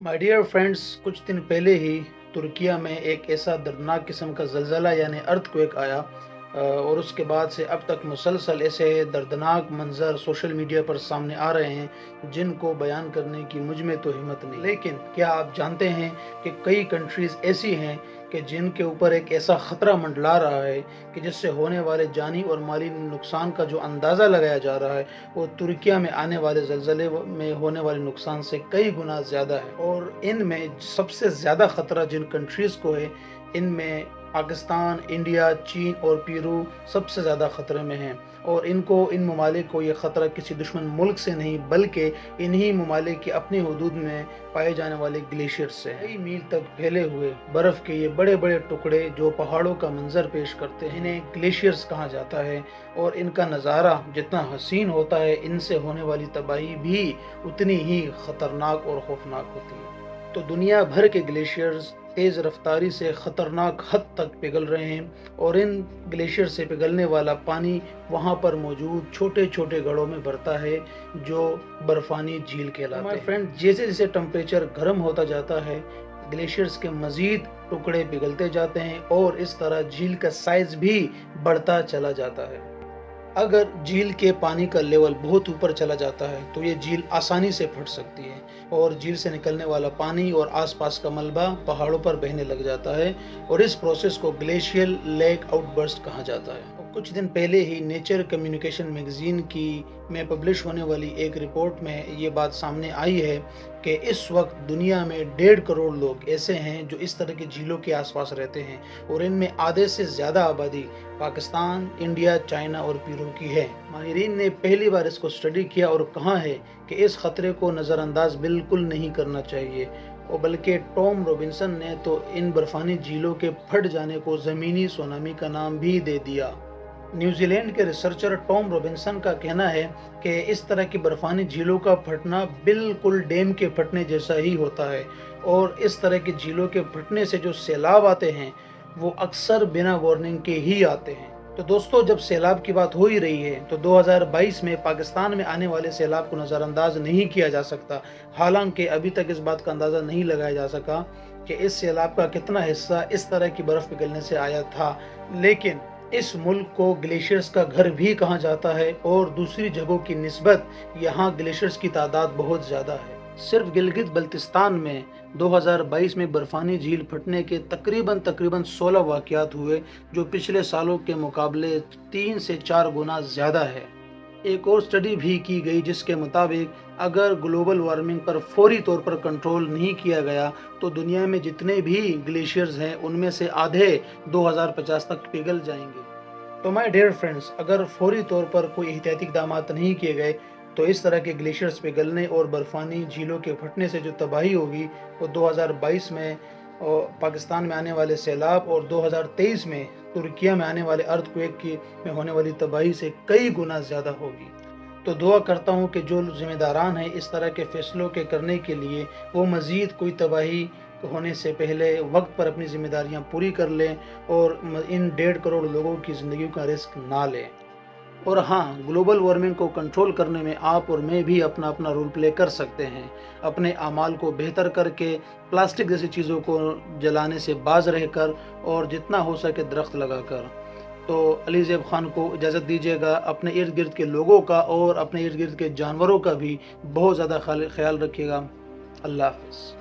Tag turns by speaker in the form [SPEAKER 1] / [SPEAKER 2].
[SPEAKER 1] My dear friends, कुछ दिन पहले ही तुर्किया में एक ऐसा दर्दनाक किस्म का ज़लज़ला यानी अर्थक्वेक आया और उसके बाद से अब तक मुसलसल ऐसे दर्दनाक मंज़र सोशल मीडिया पर सामने आ रहे हैं जिनको बयान करने की मुझ में तो हिम्मत नहीं। लेकिन क्या आप जानते हैं कि कई कंट्रीज़ ऐसी हैं कि जिनके ऊपर एक ऐसा ख़तरा मंडला रहा है कि जिससे होने वाले जानी और माली नुकसान का जो अंदाज़ा लगाया जा रहा है वो तुर्किया में आने वाले ज़लज़ले में होने वाले नुकसान से कई गुना ज़्यादा है। और इनमें सबसे ज़्यादा ख़तरा जिन कंट्रीज़ को है, इनमें पाकिस्तान, इंडिया, चीन और पेरू सबसे ज़्यादा ख़तरे में हैं। और इन ममालिक को ये ख़तरा किसी दुश्मन मुल्क से नहीं बल्कि इन्हीं ममालिक की अपनी हदूद में पाए जाने वाले ग्लेशियर से है। कई मील तक फैले हुए बर्फ़ के ये बड़े बड़े टुकड़े जो पहाड़ों का मंजर पेश करते हैं, इन्हें ग्लेशियर्स कहा जाता है। और इनका नज़ारा जितना हसीन होता है, इनसे होने वाली तबाही भी उतनी ही ख़तरनाक और खौफनाक होती है। तो दुनिया भर के ग्लेशियर्स तेज़ रफ्तारी से ख़तरनाक हद तक पिघल रहे हैं और इन ग्लेशियर से पिघलने वाला पानी वहाँ पर मौजूद छोटे छोटे घड़ों में भरता है जो बर्फ़ानी झील कहलाते हैं। फ्रेंड, जैसे जैसे टेम्परेचर गर्म होता जाता है, ग्लेशियर्स के मज़ीद टुकड़े पिघलते जाते हैं और इस तरह झील का साइज़ भी बढ़ता चला जाता है। अगर झील के पानी का लेवल बहुत ऊपर चला जाता है तो ये झील आसानी से फट सकती है और झील से निकलने वाला पानी और आसपास का मलबा पहाड़ों पर बहने लग जाता है और इस प्रोसेस को ग्लेशियल लेक आउटबर्स्ट कहा जाता है। कुछ दिन पहले ही नेचर कम्युनिकेशन मैगजीन की में पब्लिश होने वाली एक रिपोर्ट में ये बात सामने आई है कि इस वक्त दुनिया में 1.5 करोड़ लोग ऐसे हैं जो इस तरह की झीलों के आसपास रहते हैं और इनमें आधे से ज़्यादा आबादी पाकिस्तान, इंडिया, चाइना और पेरू की है। माहिरीन ने पहली बार इसको स्टडी किया और कहा है कि इस खतरे को नज़रअंदाज बिल्कुल नहीं करना चाहिए और बल्कि टॉम रॉबिन्सन ने तो इन बर्फानी झीलों के फट जाने को ज़मीनी सुनामी का नाम भी दे दिया। न्यूजीलैंड के रिसर्चर टॉम रॉबिन्सन का कहना है कि इस तरह की बर्फानी झीलों का फटना बिल्कुल डैम के फटने जैसा ही होता है और इस तरह की झीलों के फटने से जो सैलाब आते हैं वो अक्सर बिना वार्निंग के ही आते हैं। तो दोस्तों, जब सैलाब की बात हो ही रही है तो 2022 में पाकिस्तान में आने वाले सैलाब को नज़रअंदाज नहीं किया जा सकता। हालांकि अभी तक इस बात का अंदाज़ा नहीं लगाया जा सका कि इस सैलाब का कितना हिस्सा इस तरह की बर्फ़ पिघलने से आया था। लेकिन इस मुल्क को ग्लेशियर्स का घर भी कहा जाता है और दूसरी जगहों की निस्बत यहाँ ग्लेशियर्स की तादाद बहुत ज़्यादा है। सिर्फ गिलगित बल्तिस्तान में 2022 में बर्फानी झील फटने के तकरीबन 16 वाक़यात हुए जो पिछले सालों के मुकाबले 3 से 4 गुना ज़्यादा है। एक और स्टडी भी की गई जिसके मुताबिक अगर ग्लोबल वार्मिंग पर फौरी तौर पर कंट्रोल नहीं किया गया तो दुनिया में जितने भी ग्लेशियर्स हैं उनमें से आधे 2050 तक पिघल जाएंगे। तो माय डियर फ्रेंड्स, अगर फौरी तौर पर कोई एहतियाती इक़दाम नहीं किए गए तो इस तरह के ग्लेशियर्स पिघलने और बर्फानी झीलों के फटने से जो तबाही होगी वो 2022 में पाकिस्तान में आने वाले सैलाब और 2023 में तुर्किया में आने वाले अर्थक्वेक में होने वाली तबाही से कई गुना ज़्यादा होगी। तो दुआ करता हूँ कि जो ज़िम्मेदारान हैं इस तरह के फ़ैसलों के करने के लिए वो मज़ीद कोई तबाही होने से पहले वक्त पर अपनी ज़िम्मेदारियाँ पूरी कर लें और इन 1.5 करोड़ लोगों की ज़िंदगी का रिस्क ना लें। और हाँ, ग्लोबल वार्मिंग को कंट्रोल करने में आप और मैं भी अपना अपना रोल प्ले कर सकते हैं, अपने आमाल को बेहतर करके, प्लास्टिक जैसी चीज़ों को जलाने से बाज रहकर और जितना हो सके दरख्त लगाकर। तो अली ज़ैब खान को इजाज़त दीजिएगा। अपने इर्द गिर्द के लोगों का और अपने इर्द गिर्द के जानवरों का भी बहुत ज़्यादा ख्याल रखिएगा। अल्लाह हाफ़िज़।